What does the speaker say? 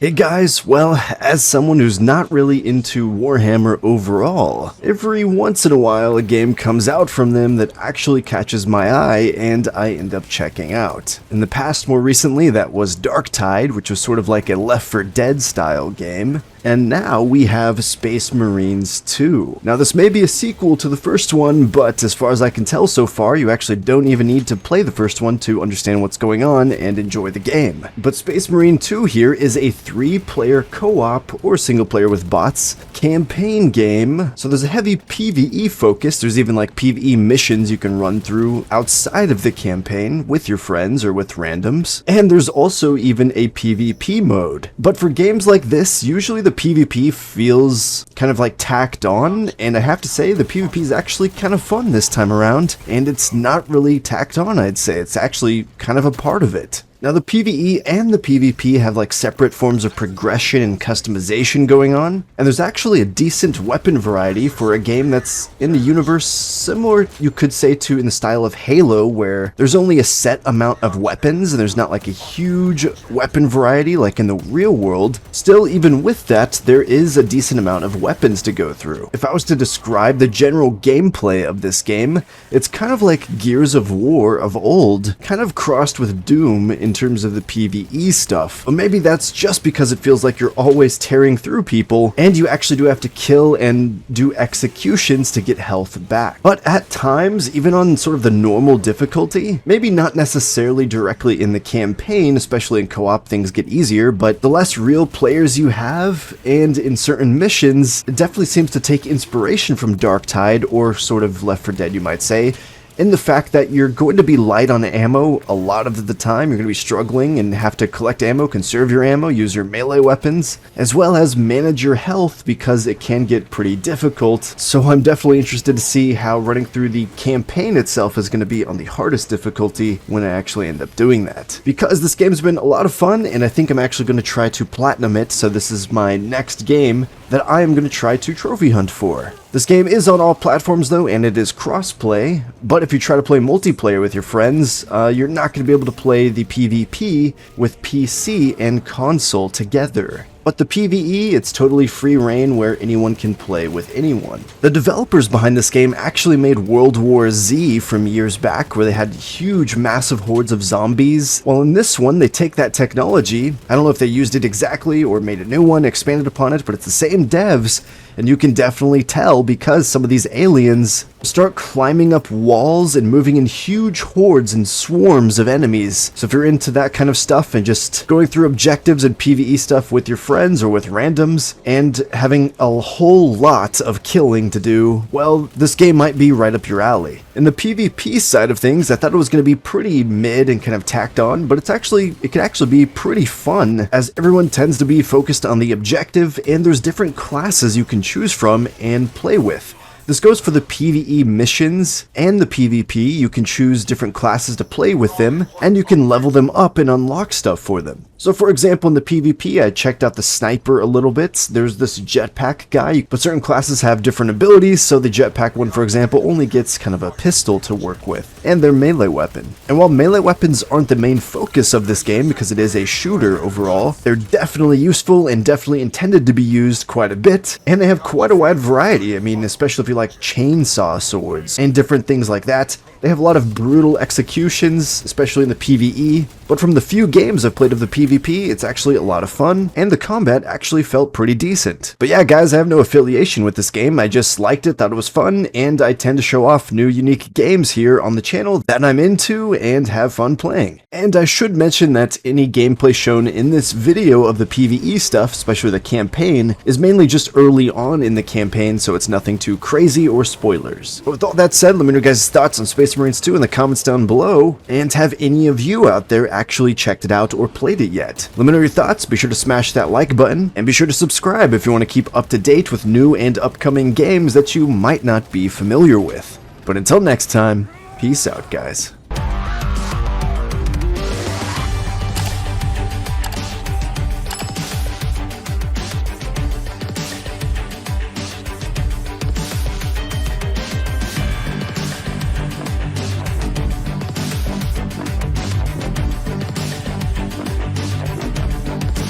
Hey guys, well, as someone who's not really into Warhammer overall, every once in a while a game comes out from them that actually catches my eye and I end up checking out. In the past, more recently, that was Darktide, which was sort of like a Left 4 Dead style game. And now we have Space Marines 2. Now this may be a sequel to the first one, but as far as I can tell so far, you actually don't even need to play the first one to understand what's going on and enjoy the game. But Space Marine 2 here is a 3-player co-op, or single player with bots, campaign game. So there's a heavy PvE focus. There's even like PvE missions you can run through outside of the campaign with your friends or with randoms. And there's also even a PvP mode. But for games like this, usually the PvP feels kind of like tacked on, and I have to say the PvP is actually kind of fun this time around, and it's not really tacked on, I'd say. It's actually kind of a part of it. Now the PvE and the PvP have like separate forms of progression and customization going on, and there's actually a decent weapon variety for a game that's in the universe similar, you could say, to in the style of Halo, where there's only a set amount of weapons and there's not like a huge weapon variety like in the real world. Still, even with that, there is a decent amount of weapons to go through. If I was to describe the general gameplay of this game, it's kind of like Gears of War of old, kind of crossed with Doom in terms of the PvE stuff. But maybe that's just because it feels like you're always tearing through people, and you actually do have to kill and do executions to get health back. But at times, even on sort of the normal difficulty, maybe not necessarily directly in the campaign, especially in co-op things get easier, but the less real players you have, and in certain missions, it definitely seems to take inspiration from Darktide, or sort of Left 4 Dead you might say, in the fact that you're going to be light on ammo a lot of the time. You're going to be struggling and have to collect ammo, conserve your ammo, use your melee weapons, as well as manage your health because it can get pretty difficult. So I'm definitely interested to see how running through the campaign itself is going to be on the hardest difficulty when I actually end up doing that. Because this game's been a lot of fun, and I think I'm actually going to try to platinum it, so this is my next game that I am going to try to trophy hunt for. This game is on all platforms though, and it is cross-play, but if you try to play multiplayer with your friends, you're not going to be able to play the PvP with PC and console together. But the PvE, it's totally free reign where anyone can play with anyone. The developers behind this game actually made World War Z from years back, where they had huge, massive hordes of zombies. Well, in this one, they take that technology, I don't know if they used it exactly or made a new one, expanded upon it, but it's the same devs, and you can definitely tell because some of these aliens start climbing up walls and moving in huge hordes and swarms of enemies. So if you're into that kind of stuff and just going through objectives and PvE stuff with your friends or with randoms and having a whole lot of killing to do, well, this game might be right up your alley. In the PvP side of things, I thought it was going to be pretty mid and kind of tacked on, but it can actually be pretty fun, as everyone tends to be focused on the objective and there's different classes you can choose from and play with. This goes for the PvE missions and the PvP. You can choose different classes to play with them, and you can level them up and unlock stuff for them. So for example, in the PvP, I checked out the sniper a little bit. There's this jetpack guy, but certain classes have different abilities, so the jetpack one, for example, only gets kind of a pistol to work with, and their melee weapon. And while melee weapons aren't the main focus of this game, because it is a shooter overall, they're definitely useful and definitely intended to be used quite a bit, and they have quite a wide variety. I mean, especially if you like chainsaw swords and different things like that. They have a lot of brutal executions, especially in the PvE, but from the few games I've played of the PvP, it's actually a lot of fun, and the combat actually felt pretty decent. But yeah, guys, I have no affiliation with this game. I just liked it, thought it was fun, and I tend to show off new unique games here on the channel that I'm into and have fun playing. And I should mention that any gameplay shown in this video of the PvE stuff, especially the campaign, is mainly just early on in the campaign, so it's nothing too crazy or spoilers. But with all that said, let me know your guys' thoughts on Space Marines 2 in the comments down below, and have any of you out there actually checked it out or played it yet? Let me know your thoughts, be sure to smash that like button, and be sure to subscribe if you want to keep up to date with new and upcoming games that you might not be familiar with. But until next time, peace out, guys.